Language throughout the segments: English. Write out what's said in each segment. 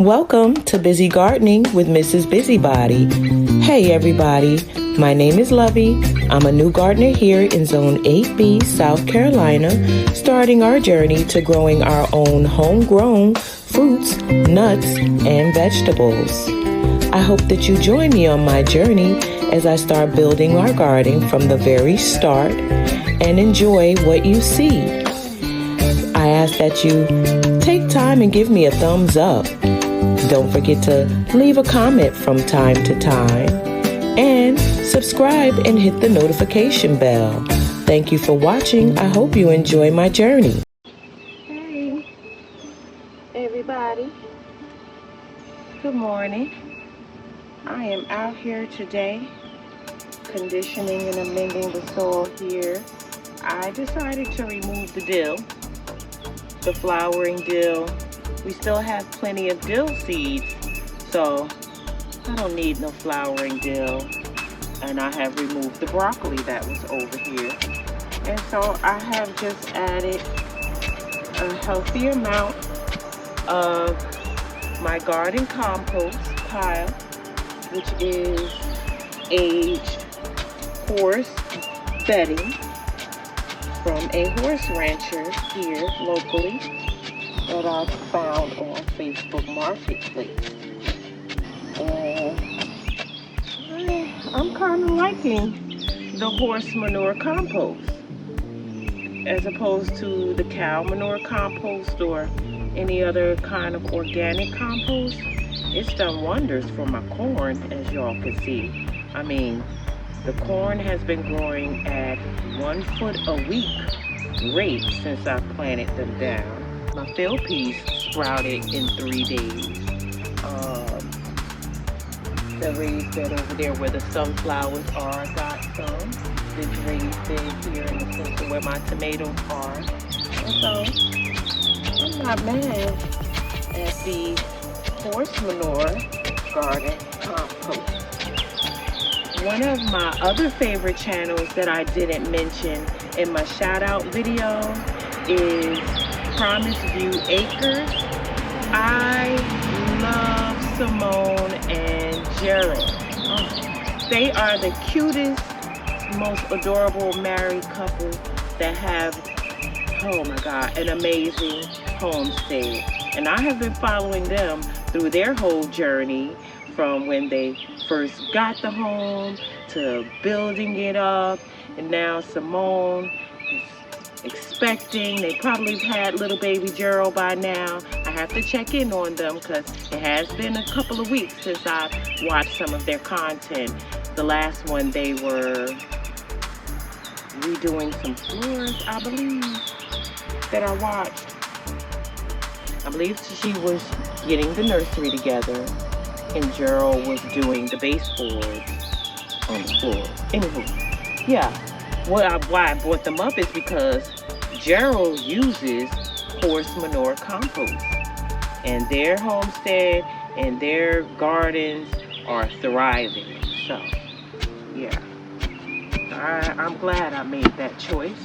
Welcome to Busy Gardening with Mrs. Busybody. Hey everybody, my name is Lovey. I'm a new gardener here in Zone 8B, South Carolina, starting our journey to growing our own homegrown fruits, nuts, and vegetables. I hope that you join me on my journey as I start building our garden from the very start and enjoy what you see. I ask that you take time and give me a thumbs up. Don't forget to leave a comment from time to time and subscribe and hit the notification bell. Thank you for watching. I hope you enjoy my journey. Hey, everybody. Good morning. I am out here today conditioning and amending the soil here. I decided to remove the dill, the flowering dill. We still have plenty of dill seeds, so I don't need no flowering dill. And I have removed the broccoli that was over here. And so I have just added a healthy amount of my garden compost pile, which is aged horse bedding from a horse rancher here locally that I found on Facebook Marketplace. And I'm kind of liking the horse manure compost as opposed to the cow manure compost or any other kind of organic compost. It's done wonders for my corn, as y'all can see. I mean, the corn has been growing at 1 foot a week rate since I planted them down. My field peas sprouted in 3 days. The raised bed over there where the sunflowers are, got some. This raised bed here in the center where my tomatoes are. And so, I'm not mad at the horse manure garden compost. One of my other favorite channels that I didn't mention in my shout out video is Promise View Acres. I love Simone and Gerald. Oh, they are the cutest, most adorable married couple that have, oh my God, an amazing homestead. And I have been following them through their whole journey from when they first got the home to building it up. And now Simone is expecting. They probably have had little baby Gerald by now. I have to check in on them because it has been a couple of weeks since I've watched some of their content. The last one they were redoing some floors, I believe, that I watched. I believe she was getting the nursery together and Gerald was doing the baseboards on the floor. Anywho, yeah. Why I brought them up is because Gerald uses horse manure compost, and their homestead and their gardens are thriving. So, yeah, I'm glad I made that choice,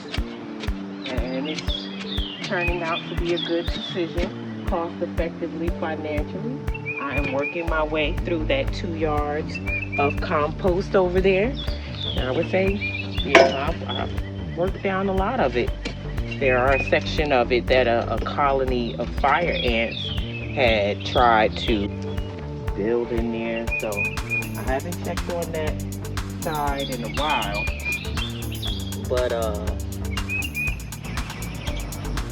and it's turning out to be a good decision, cost effectively, financially. I am working my way through that 2 yards of compost over there. And I would say, yeah, I've worked down a lot of it. There are a section of it that a colony of fire ants had tried to build in there. So I haven't checked on that side in a while. But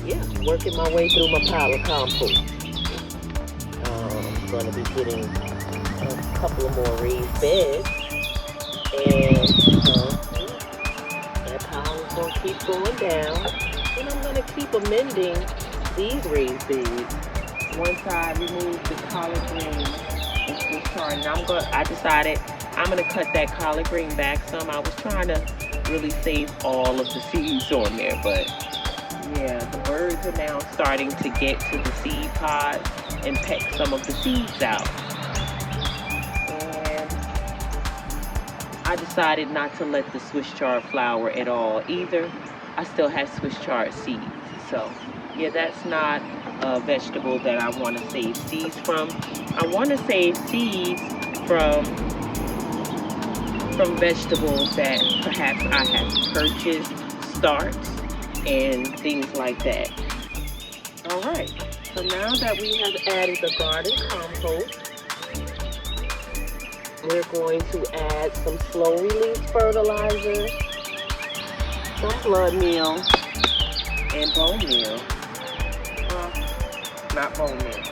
yeah, working my way through my pile of compost. I'm going to be getting a couple of more raised beds. And that pile is going to keep going down. And I'm going to keep amending these raised beds once I remove the collard green and Swiss chard. And I decided I'm going to cut that collard green back some. I was trying to really save all of the seeds on there, but yeah, the birds are now starting to get to the seed pods and peck some of the seeds out. And I decided not to let the Swiss chard flower at all either. I still have Swiss chard seeds. So yeah, that's not vegetable that I want to save seeds from. I want to save seeds from vegetables that perhaps I have purchased, starts, and things like that. All right, so now that we have added the garden compost, we're going to add some slow release fertilizer, some blood meal, and bone meal. Not bone meal.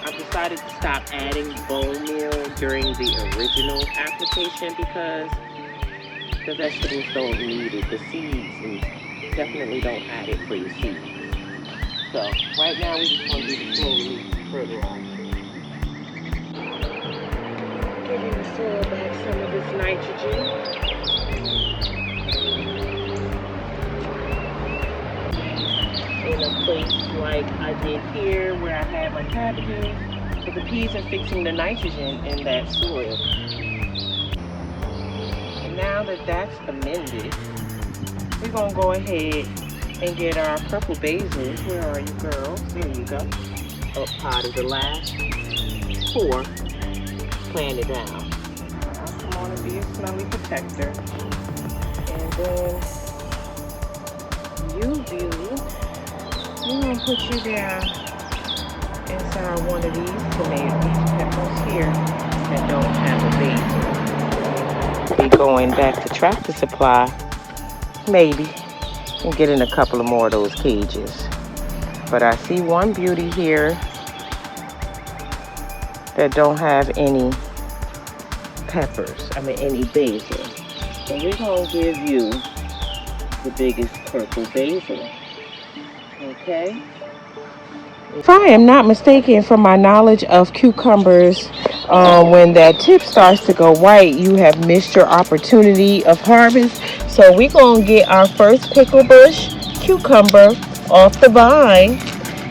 I've decided to stop adding bone meal during the original application because the vegetables don't need it. The seeds, and definitely don't add it for your seeds. So right now we just want to do the slow release fertilizer. Giving the soil back some of its nitrogen. In a place like I did here where I had my cabbages, but the peas are fixing the nitrogen in that soil. And now that that's amended, we're going to go ahead and get our purple basil. Where are you, girls? There you go. Up high to the last 4. Plant it down. I want to be a smelly protector. And then we're going to put you down inside one of these peppers here that don't have a basil. Be going back to Tractor Supply, maybe, and getting a couple of more of those cages. But I see one beauty here that don't have any peppers, any basil. So we're going to give you the biggest purple basil. Okay. If I am not mistaken, from my knowledge of cucumbers, when that tip starts to go white, you have missed your opportunity of harvest. So we're going to get our first pickle bush cucumber off the vine,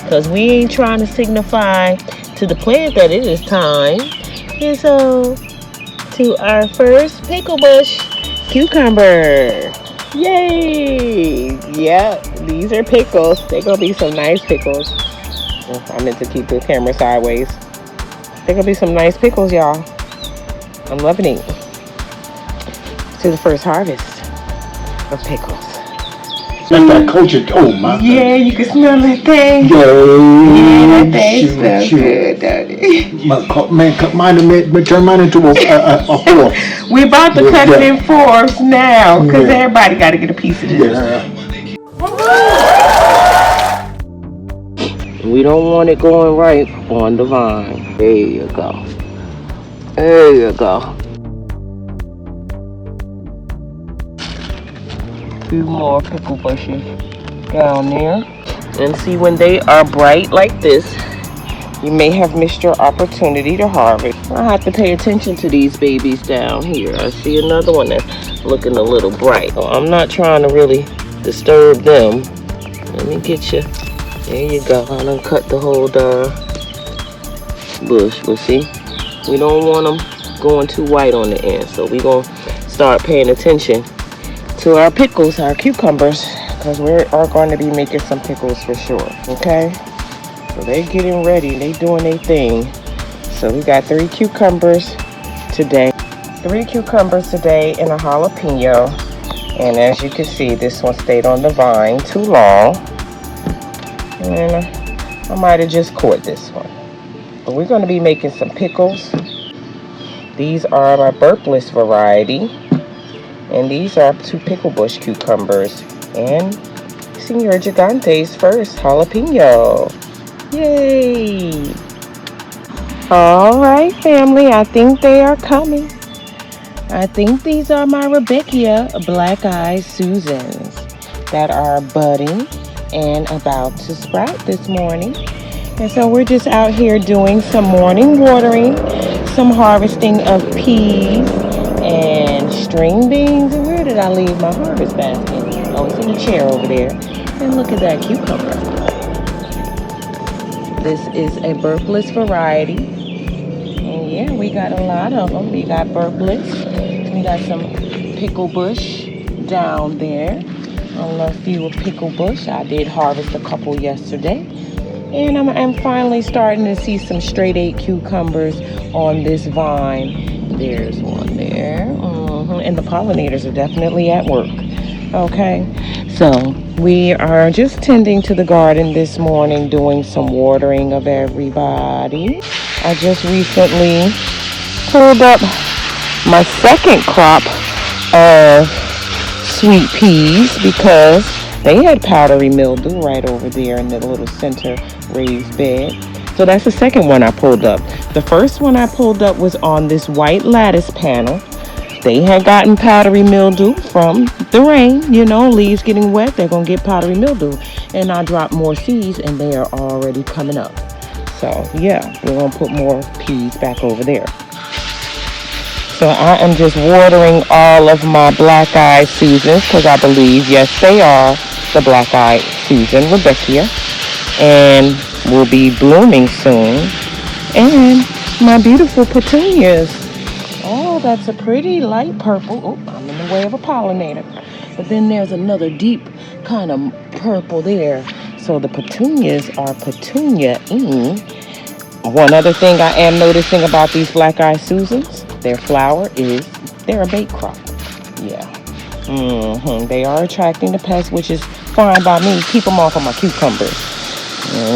because we ain't trying to signify to the plant that it is time. And so, to our first pickle bush cucumber. Yay! Yeah, these are pickles. They're gonna be some nice pickles. I meant to keep the camera sideways. They're gonna be some nice pickles, y'all. I'm loving it. To the first harvest of pickles. That's that culture. Oh my. Yeah, you can smell that thing. Yeah, that thing smells good, don't it? Turn mine into a 4. We about to cut it in 4s now, because everybody got to get a piece of this. We don't want it going right on the vine. There you go. There you go. Few more pickle bushes down there. And see, when they are bright like this, you may have missed your opportunity to harvest. I have to pay attention to these babies down here. I see another one that's looking a little bright. So I'm not trying to really disturb them. Let me get you. There you go. I done cut the whole bush. But see, we don't want them going too white on the end. So we're going to start paying attention to our pickles, our cucumbers, because we are going to be making some pickles for sure. Okay? So they're getting ready. They doing their thing. So we got 3 cucumbers today. 3 cucumbers today and a jalapeno. And as you can see, this one stayed on the vine too long. And I might have just caught this one. But we're going to be making some pickles. These are my burpless variety. And these are 2 pickle bush cucumbers. And Senor Gigante's first jalapeno. Yay! Alright, family, I think they are coming. I think these are my Rebecca Black Eyed Susans that are budding and about to sprout this morning. And so we're just out here doing some morning watering, some harvesting of peas and string beans. And where did I leave my harvest basket? Oh, it's in the chair over there. And look at that cucumber. This is a burpless variety. And yeah, we got a lot of them. We got burpless. We got some pickle bush down there. I love you a pickle bush. I did harvest a couple yesterday. And I'm finally starting to see some straight 8 cucumbers on this vine. There's one there. And the pollinators are definitely at work. Okay, so we are just tending to the garden this morning, doing some watering of everybody. I just recently pulled up my second crop of sweet peas because they had powdery mildew right over there in the little center raised bed. So that's the second one I pulled up. The first one I pulled up was on this white lattice panel. They had gotten powdery mildew from the rain, leaves getting wet, they're going to get powdery mildew. And I dropped more seeds and they are already coming up. So yeah, we're going to put more peas back over there. So I am just watering all of my black eye Susans because I believe, yes, they are the black eye Susan Rebecca, and will be blooming soon. And my beautiful petunias. Oh, that's a pretty light purple. Oh, I'm in the way of a pollinator. But then there's another deep kind of purple there. So the petunias are petunia-ing. One other thing I am noticing about these black eye Susans, their flower is, they're a bait crop. Yeah. They are attracting the pests, which is fine by me. Keep them off of my cucumbers.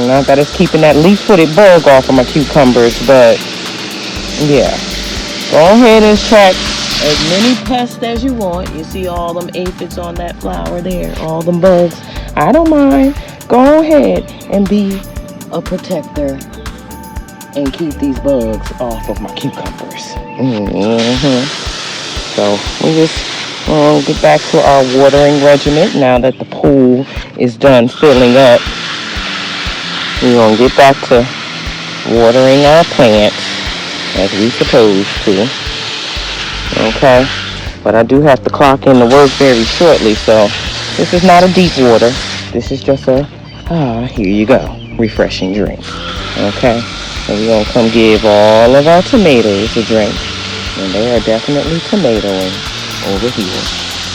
Not that it's keeping that leaf-footed bug off of my cucumbers, but yeah. Go ahead and attract as many pests as you want. You see all them aphids on that flower there, all them bugs. I don't mind. Go ahead and be a protector and keep these bugs off of my cucumbers. So we just get back to our watering regimen now that the pool is done filling up. We're going to get back to watering our plants as we supposed to. Okay, but I do have to clock in to work very shortly, so this is not a deep water. This is just a, here you go, refreshing drink. Okay, so we're going to come give all of our tomatoes a drink. And they are definitely tomatoing over here.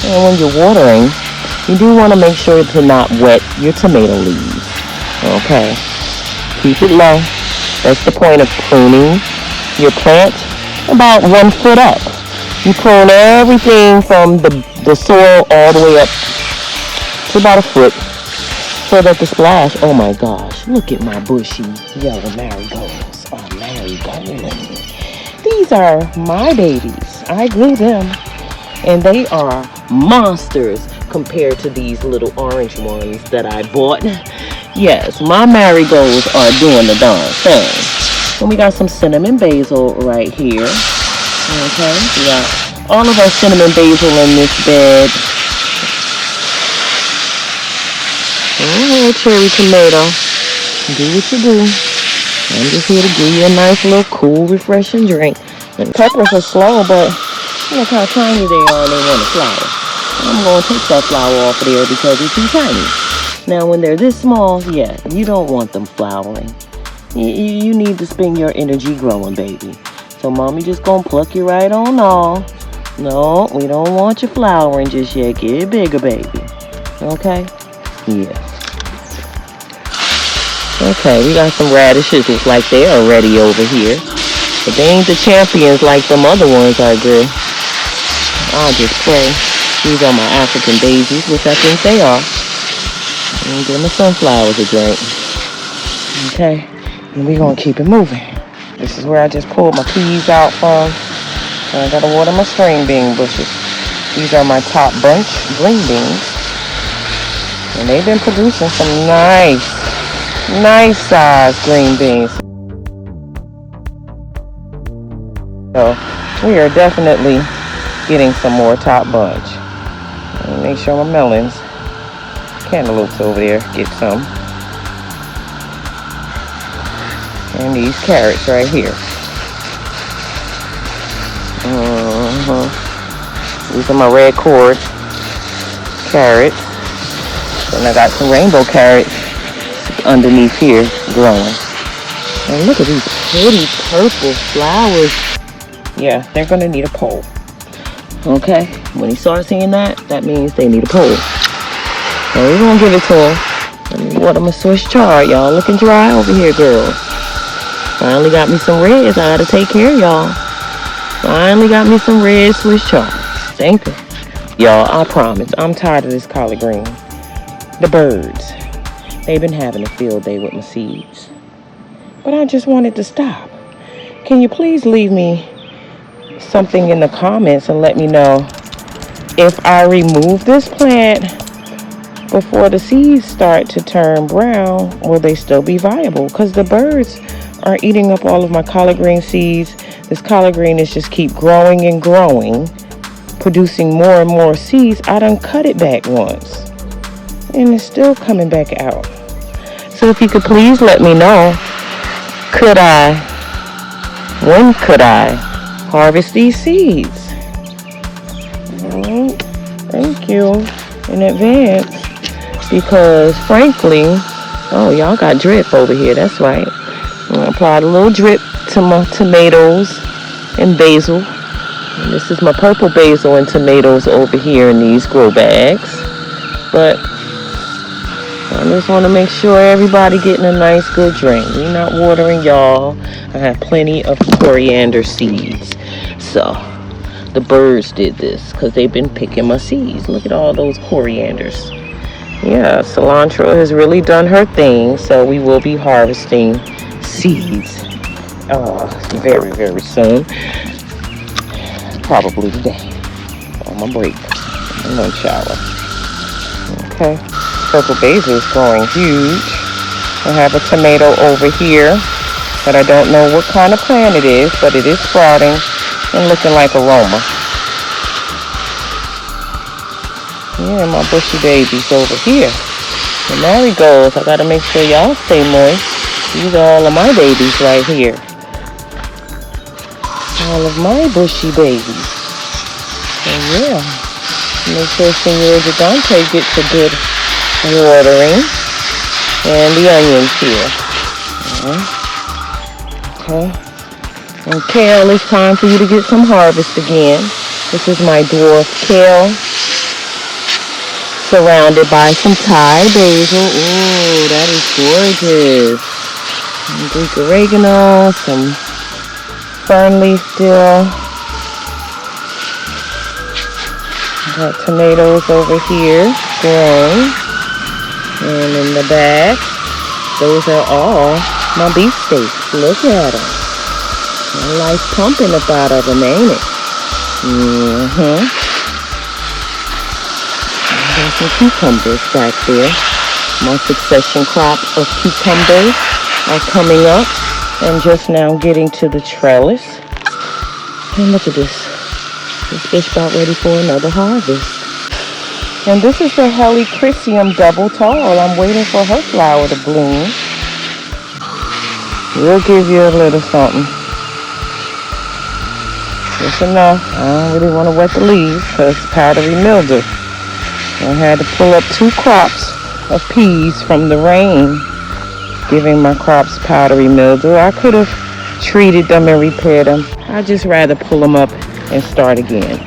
And when you're watering, you do want to make sure to not wet your tomato leaves. Okay, keep it low. That's the point of pruning your plant about 1 foot up. You prune everything from the soil all the way up to about 1 foot so that the splash, oh my gosh, look at my bushy yellow marigolds. Oh, marigold. These are my babies. I grew them and they are monsters compared to these little orange ones that I bought. Yes, my marigolds are doing the darn thing. And we got some cinnamon basil right here. Okay, we got all of our cinnamon basil in this bed. Alright, cherry tomato. Do what you do. I'm just here to give you a nice little cool, refreshing drink. And peppers are slow, but look how tiny they are and they want to flower. I'm going to take that flower off of there because it's too tiny. Now, when they're this small, yeah, you don't want them flowering. You need to spend your energy growing, baby. So, mommy just gonna pluck you right on off. No, we don't want you flowering just yet. Get bigger, baby. Okay? Yeah. Okay, we got some radishes. Looks like they are ready over here. But they ain't the champions like them other ones I grew. I'll just pray. These are my African daisies, which I think they are. And give my sunflowers a drink. Okay? And we're going to keep it moving. This is where I just pulled my peas out from. So I got to water my string bean bushes. These are my top bunch green beans. And they've been producing some nice size green beans. So we are definitely getting some more top bunch. And make sure my melons, cantaloupes over there, get some. And these carrots right here. These are my red cord carrots. And I got some rainbow carrots underneath here growing. And look at these pretty purple flowers. Yeah, they're going to need a pole. Okay? When you start seeing that, that means they need a pole. So we're going to give it to them. what I'm a Swiss chard. Y'all looking dry over here, girls. Finally got me some reds. I gotta take care of y'all. Finally got me some red Swiss chard. Thank you. Y'all, I promise, I'm tired of this collard green. The birds, they've been having a field day with my seeds. But I just wanted to stop. Can you please leave me something in the comments and let me know if I remove this plant before the seeds start to turn brown, will they still be viable? Because the birds are eating up all of my collard green seeds. This collard green is just keep growing and growing, producing more and more seeds. I done cut it back once and it's still coming back out. So if you could please let me know, when could I harvest these seeds? Thank you in advance, because frankly, oh, y'all got drip over here. That's right. I'm gonna apply a little drip to my tomatoes and basil. And this is my purple basil and tomatoes over here in these grow bags. But I just want to make sure everybody getting a nice good drink. We're not watering y'all. I have plenty of coriander seeds. So the birds did this because they've been picking my seeds. Look at all those corianders. Yeah, cilantro has really done her thing. So we will be harvesting seeds very, very soon. Probably today on my break. I'm gonna shower. Okay. Purple basil is growing huge. I have a tomato over here that I don't know what kind of plant it is, but it is sprouting and looking like aroma. Yeah, my bushy babies over here. The marigolds, I gotta make sure y'all stay moist. These are all of my babies right here. All of my bushy babies. And yeah, make sure Senor Gigante gets a good watering. And the onions here. Okay. And kale, it's time for you to get some harvest again. This is my dwarf kale, surrounded by some Thai basil. Ooh, that is gorgeous. Some Greek oregano, some fern leaf dill. Got tomatoes over here growing. And in the back, those are all my beefsteaks. Look at them. Life pumping up out of them, ain't it? There's some cucumbers back there. My succession crop of cucumbers are coming up and just now getting to the trellis. And look at this. This fish about ready for another harvest. And this is the Helichrysum double tall. I'm waiting for her flower to bloom. We'll give you a little something. Just enough. I don't really want to wet the leaves because powdery mildew. I had to pull up 2 crops of peas from the rain, giving my crops powdery mildew. I could have treated them and repaired them. I'd just rather pull them up and start again.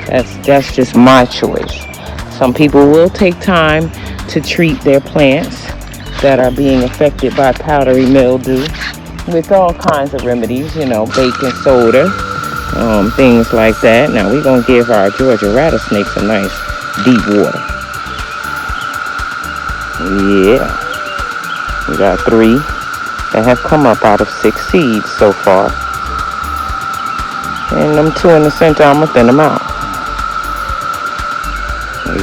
That's just my choice. Some people will take time to treat their plants that are being affected by powdery mildew with all kinds of remedies, you know, baking soda, things like that. Now we're going to give our Georgia rattlesnakes a nice deep water. Yeah. We got 3 that have come up out of 6 seeds so far. And them 2 in the center, I'm going to thin them out.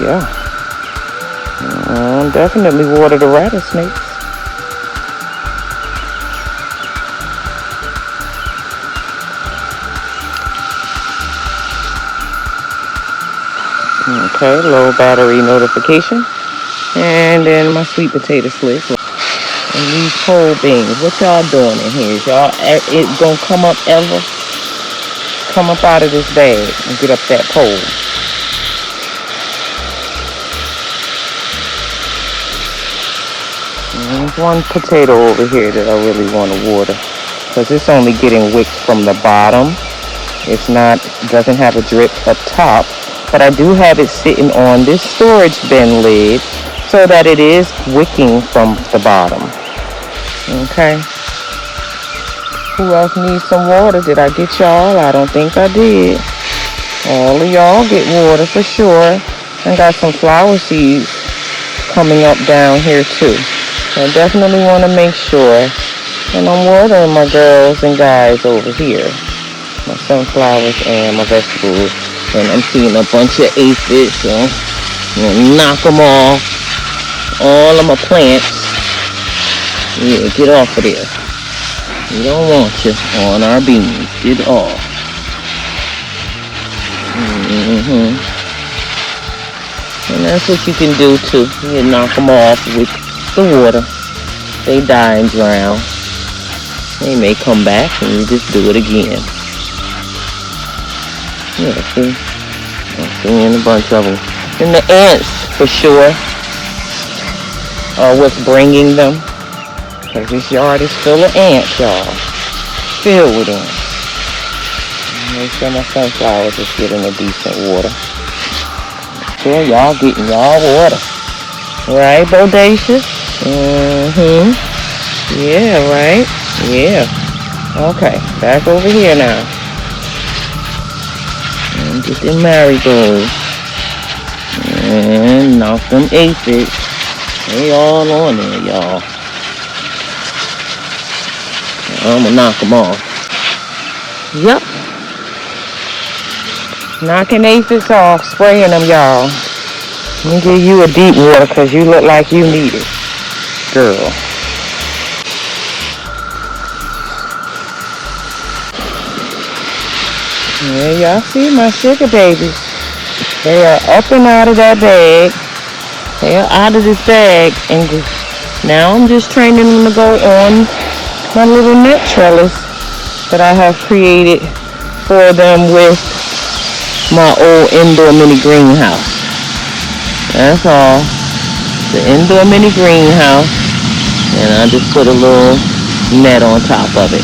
Yeah. Definitely water the rattlesnakes. Okay, low battery notification. And then my sweet potato slicks. And these pole beans. What y'all doing in here? Is y'all, it gonna come up ever? Come up out of this bag and get up that pole. There's one potato over here that I really want to water because it's only getting wicked from the bottom. It's not, doesn't have a drip up top, but I do have it sitting on this storage bin lid so that it is wicking from the bottom. Okay. Who else needs some water? Did I get y'all? I don't think I did. All of y'all get water for sure. I got some flower seeds coming up down here too. So I definitely want to make sure. And I'm watering my girls and guys over here. My sunflowers and my vegetables. And I'm seeing a bunch of aphids, so I'm gonna knock them off. All of my plants. Yeah, get off of there. We don't want you on our beans. Get off. And that's what you can do too. You knock them off with the water. They die and drown. They may come back and you just do it again. Yeah, see? I'm seeing a bunch of them. And the ants, for sure, are what's bringing them. Because this yard is full of ants, y'all. Filled with ants. Make sure my sunflowers is getting a decent water. Sure, y'all getting y'all water. Right, Bodacious? Yeah, right? Yeah. Okay, back over here now. And get them marigolds. And knock them aphids. They all on there, y'all. I'm gonna knock them off. Yep. Knocking aphids off, spraying them, y'all. Let me give you a deep water because you look like you need it, girl. Yeah, y'all see my sugar babies. They are up and out of that bag. They are out of this bag. And now I'm just training them to go on my little net trellis that I have created for them with my old indoor mini greenhouse. That's all. The indoor mini greenhouse. And I just put a little net on top of it.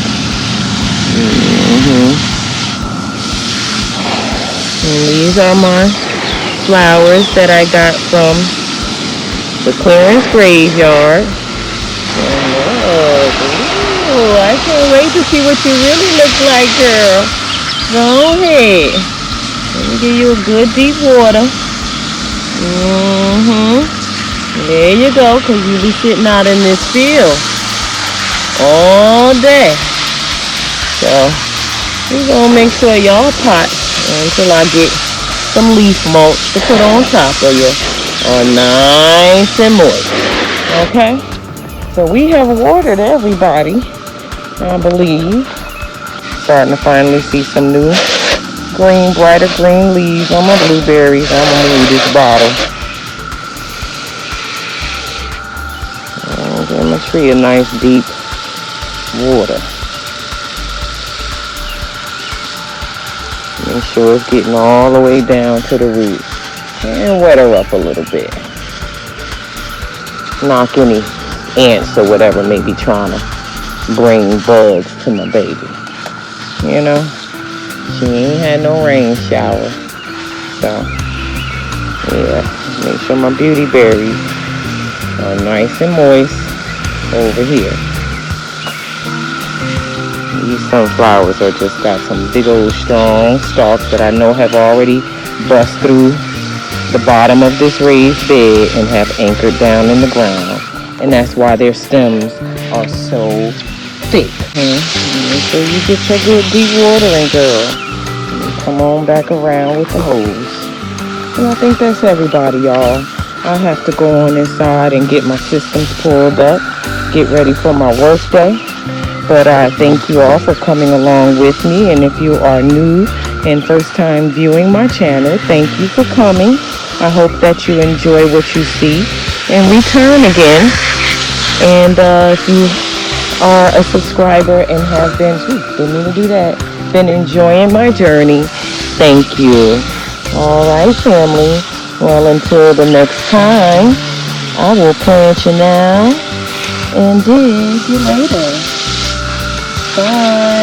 And these are my flowers that I got from the clearance graveyard. Oh, I can't wait to see what you really look like, girl. Go ahead. Let me give you a good deep water. There you go, because you be sitting out in this field all day. So, we're going to make sure y'all pots until I get some leaf mulch to put on top of you are nice and moist. Okay? So we have watered everybody, I believe. Starting to finally see some new green, brighter green leaves on my blueberries. I'm going to move this bottle. And give my tree a nice deep water. Make sure it's getting all the way down to the root. And wet her up a little bit. Knock any ants or whatever may be trying to bring bugs to my baby. You know? She ain't had no rain shower. So, yeah. Make sure my beauty berries are nice and moist over here. These sunflowers are just got some big old strong stalks that I know have already bust through the bottom of this raised bed and have anchored down in the ground. And that's why their stems are so thick. Make sure you get your good deep watering, girl. And come on back around with the hose. And I think that's everybody, y'all. I have to go on inside and get my systems pulled up, get ready for my work day. But I thank you all for coming along with me. And if you are new and first time viewing my channel, thank you for coming. I hope that you enjoy what you see and return again. And if you are a subscriber and have been, didn't mean to do that, been enjoying my journey, thank you. All right, family. Well, until the next time, I will plant you now and dig you later. Bye.